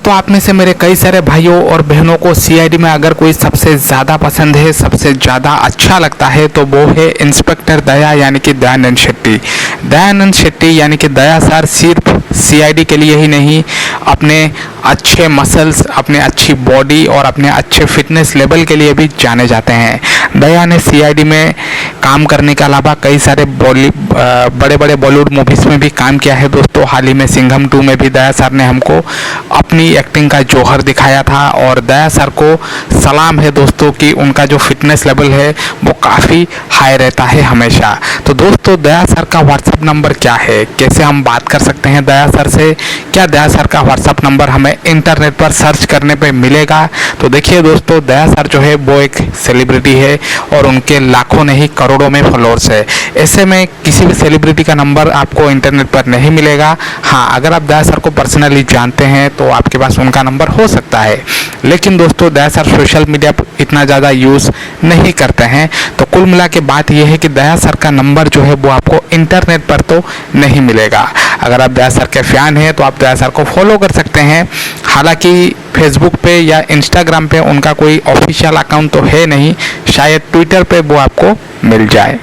दोस्तों आप में से मेरे कई सारे भाइयों और बहनों को सीआईडी में अगर कोई सबसे ज़्यादा पसंद है, सबसे ज़्यादा अच्छा लगता है तो वो है इंस्पेक्टर दया यानी कि दयानंद शेट्टी। दयानंद शेट्टी यानी कि दया सर सिर्फ सीआईडी के लिए ही नहीं, अपने अच्छे मसल्स, अपने अच्छी बॉडी और अपने अच्छे फिटनेस लेवल के लिए भी जाने जाते हैं। दया ने सीआईडी में काम करने के अलावा कई सारे बड़े बड़े बॉलीवुड मूवीज़ में भी काम किया है दोस्तों। हाल ही में सिंघम 2 में भी दया सर ने हमको अपनी एक्टिंग का जौहर दिखाया था और दया सर को सलाम है दोस्तों कि उनका जो फिटनेस लेवल है वो काफ़ी हाई रहता है हमेशा। तो दोस्तों दया सर का व्हाट्सएप नंबर क्या है, कैसे हम बात कर सकते हैं दया सर से, क्या दया सर का व्हाट्सएप नंबर हमें इंटरनेट पर सर्च करने पे मिलेगा? तो देखिए दोस्तों, दया सर जो है वो एक सेलिब्रिटी है और उनके लाखों नहीं करोड़ों में फॉलोअर्स है। ऐसे में किसी भी सेलिब्रिटी का नंबर आपको इंटरनेट पर नहीं मिलेगा। हाँ, अगर आप दया सर को पर्सनली जानते हैं तो आपके पास उनका नंबर हो सकता है, लेकिन दोस्तों दया सर सोशल मीडिया पर इतना ज़्यादा यूज़ नहीं करते हैं। तो कुल मिला के बात यह है कि दया सर का नंबर जो है वो आपको इंटरनेट पर तो नहीं मिलेगा। अगर आप दया सर के फ़ैन हैं तो आप दया सर को फॉलो कर सकते हैं। हालांकि फेसबुक पे या इंस्टाग्राम पे उनका कोई ऑफिशियल अकाउंट तो है नहीं, शायद ट्विटर पे वो आपको मिल जाए।